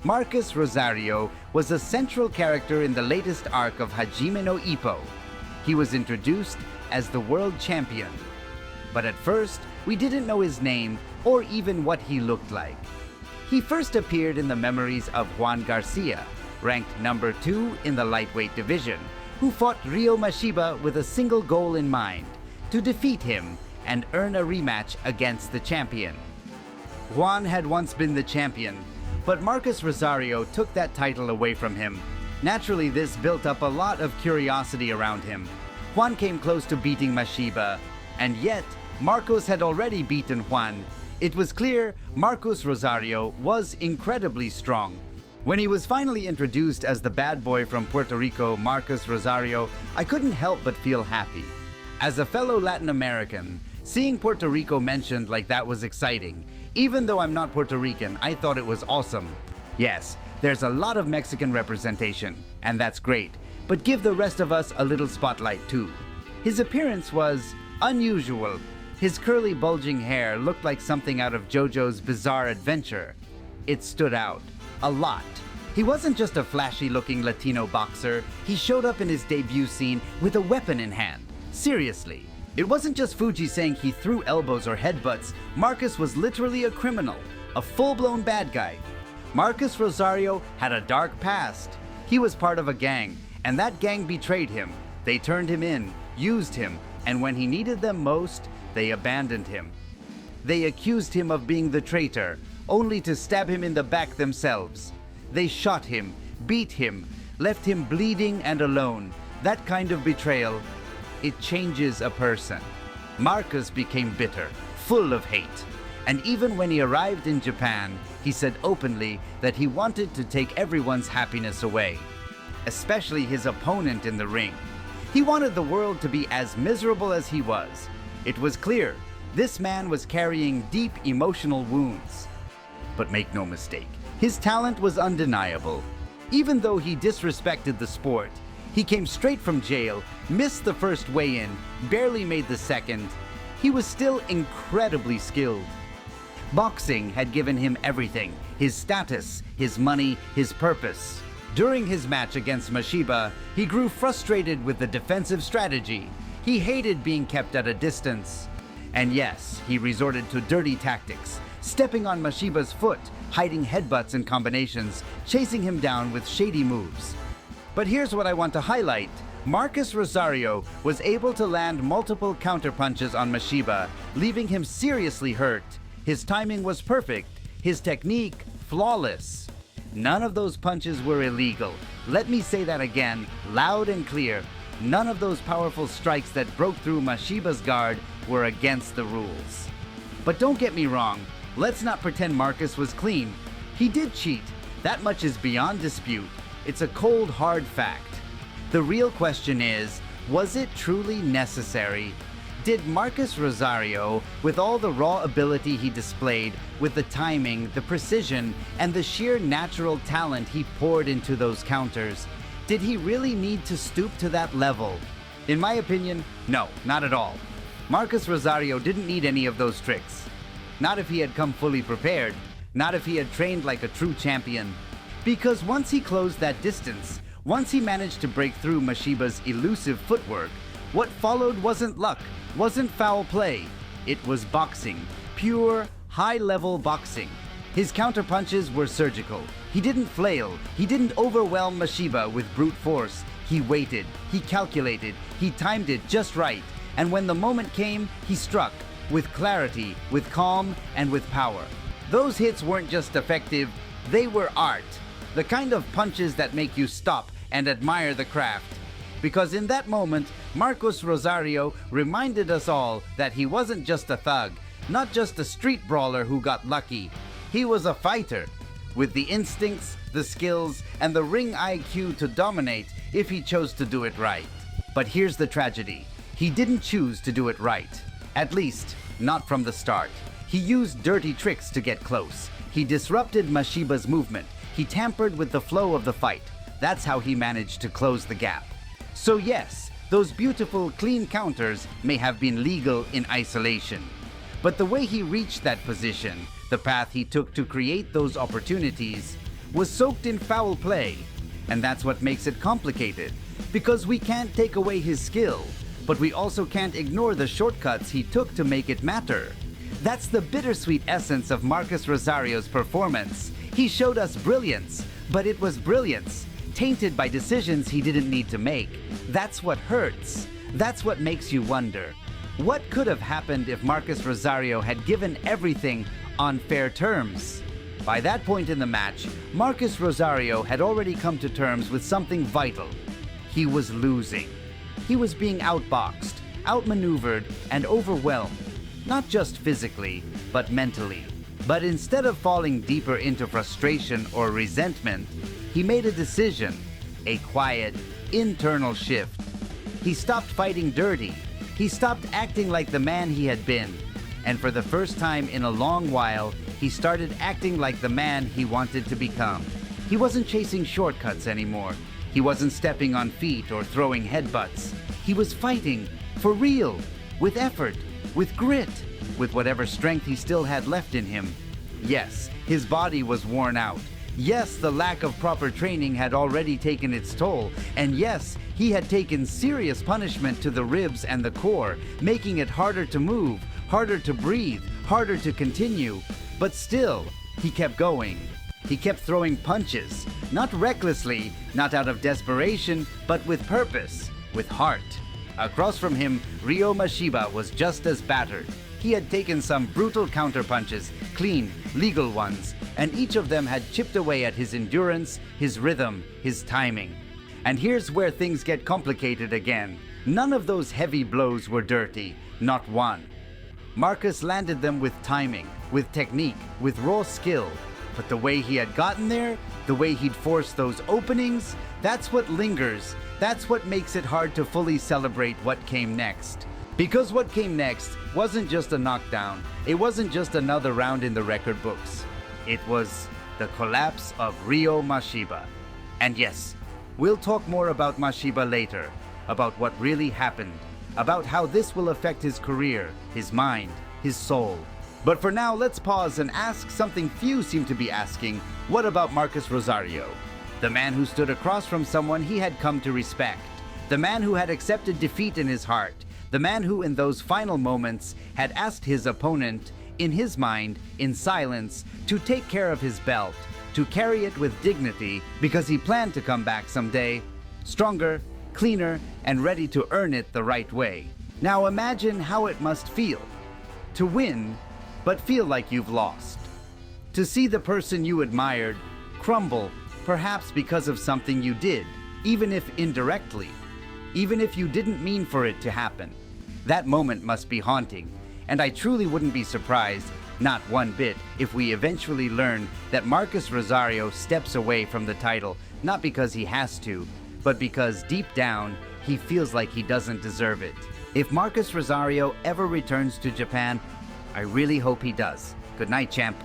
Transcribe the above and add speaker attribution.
Speaker 1: Marcus Rosario was a central character in the latest arc of Hajime no Ippo. He was introduced as the world champion. But at first, we didn't know his name or even what he looked like. He first appeared in the memories of Juan Garcia, ranked number 2 in the lightweight division, who fought Ryo Mashiba with a single goal in mind, to defeat him and earn a rematch against the champion. Juan had once been the champion, but Marcus Rosario took that title away from him. Naturally, this built up a lot of curiosity around him. Juan came close to beating Mashiba, and yet Marcos had already beaten Juan. It was clear Marcus Rosario was incredibly strong. When he was finally introduced as the bad boy from Puerto Rico, Marcus Rosario, I couldn't help but feel happy. As a fellow Latin American, seeing Puerto Rico mentioned like that was exciting. Even though I'm not Puerto Rican, I thought it was awesome. Yes, there's a lot of Mexican representation, and that's great, but give the rest of us a little spotlight too. His appearance was unusual. His curly, bulging hair looked like something out of JoJo's Bizarre Adventure. It stood out a lot. He wasn't just a flashy-looking Latino boxer. He showed up in his debut scene with a weapon in hand. Seriously. It wasn't just Fuji saying he threw elbows or headbutts. Marcus was literally a criminal, a full-blown bad guy. Marcus Rosario had a dark past. He was part of a gang, and that gang betrayed him. They turned him in, used him, and when he needed them most, they abandoned him. They accused him of being the traitor, only to stab him in the back themselves. They shot him, beat him, left him bleeding and alone. That kind of betrayal, it changes a person. Marcus became bitter, full of hate. And even when he arrived in Japan, he said openly that he wanted to take everyone's happiness away, especially his opponent in the ring. He wanted the world to be as miserable as he was. It was clear, this man was carrying deep emotional wounds. But make no mistake, his talent was undeniable. Even though he disrespected the sport, he came straight from jail, missed the first weigh-in, barely made the second. He was still incredibly skilled. Boxing had given him everything, his status, his money, his purpose. During his match against Mashiba, he grew frustrated with the defensive strategy. He hated being kept at a distance. And yes, he resorted to dirty tactics, stepping on Mashiba's foot, hiding headbutts and combinations, chasing him down with shady moves. But here's what I want to highlight. Marcus Rosario was able to land multiple counterpunches on Mashiba, leaving him seriously hurt. His timing was perfect, his technique flawless. None of those punches were illegal. Let me say that again, loud and clear. None of those powerful strikes that broke through Mashiba's guard were against the rules. But don't get me wrong, let's not pretend Marcus was clean. He did cheat. That much is beyond dispute. It's a cold, hard fact. The real question is, was it truly necessary? Did Marcus Rosario, with all the raw ability he displayed, with the timing, the precision, and the sheer natural talent he poured into those counters, did he really need to stoop to that level? In my opinion, no, not at all. Marcus Rosario didn't need any of those tricks. Not if he had come fully prepared, not if he had trained like a true champion. Because once he closed that distance, once he managed to break through Mashiba's elusive footwork, what followed wasn't luck, wasn't foul play. It was boxing, pure, high-level boxing. His counterpunches were surgical. He didn't flail. He didn't overwhelm Mashiba with brute force. He waited, he calculated, he timed it just right. And when the moment came, he struck, with clarity, with calm, and with power. Those hits weren't just effective, they were art. The kind of punches that make you stop and admire the craft. Because in that moment, Marcus Rosario reminded us all that he wasn't just a thug, not just a street brawler who got lucky. He was a fighter, with the instincts, the skills, and the ring IQ to dominate if he chose to do it right. But here's the tragedy. He didn't choose to do it right. At least, not from the start. He used dirty tricks to get close. He disrupted Mashiba's movement. He tampered with the flow of the fight. That's how he managed to close the gap. So yes, those beautiful, clean counters may have been legal in isolation. But the way he reached that position, the path he took to create those opportunities, was soaked in foul play. And that's what makes it complicated, because we can't take away his skill, but we also can't ignore the shortcuts he took to make it matter. That's the bittersweet essence of Marcus Rosario's performance. He showed us brilliance, but it was brilliance tainted by decisions he didn't need to make. That's what hurts. That's what makes you wonder. What could have happened if Marcus Rosario had given everything on fair terms? By that point in the match, Marcus Rosario had already come to terms with something vital. He was losing. He was being outboxed, outmaneuvered, and overwhelmed. Not just physically, but mentally. But instead of falling deeper into frustration or resentment, he made a decision, a quiet, internal shift. He stopped fighting dirty. He stopped acting like the man he had been. And for the first time in a long while, he started acting like the man he wanted to become. He wasn't chasing shortcuts anymore. He wasn't stepping on feet or throwing headbutts. He was fighting for real, with effort, with grit, with whatever strength he still had left in him. Yes, his body was worn out. Yes, the lack of proper training had already taken its toll. And yes, he had taken serious punishment to the ribs and the core, making it harder to move, harder to breathe, harder to continue. But still, he kept going. He kept throwing punches, not recklessly, not out of desperation, but with purpose, with heart. Across from him, Ryo Mashiba was just as battered. He had taken some brutal counterpunches, clean, legal ones, and each of them had chipped away at his endurance, his rhythm, his timing. And here's where things get complicated again. None of those heavy blows were dirty, not one. Marcus landed them with timing, with technique, with raw skill. But the way he had gotten there, the way he'd forced those openings, that's what lingers. That's what makes it hard to fully celebrate what came next. Because what came next wasn't just a knockdown. It wasn't just another round in the record books. It was the collapse of Ryo Mashiba. And yes, we'll talk more about Mashiba later, about what really happened, about how this will affect his career, his mind, his soul. But for now, let's pause and ask something few seem to be asking. What about Marcus Rosario? The man who stood across from someone he had come to respect. The man who had accepted defeat in his heart. The man who in those final moments had asked his opponent, in his mind, in silence, to take care of his belt, to carry it with dignity because he planned to come back someday, stronger, cleaner, and ready to earn it the right way. Now imagine how it must feel to win, but feel like you've lost. To see the person you admired crumble, perhaps because of something you did, even if indirectly, even if you didn't mean for it to happen. That moment must be haunting, and I truly wouldn't be surprised, not one bit, if we eventually learn that Marcus Rosario steps away from the title, not because he has to, but because deep down, he feels like he doesn't deserve it. If Marcus Rosario ever returns to Japan, I really hope he does. Good night, champ.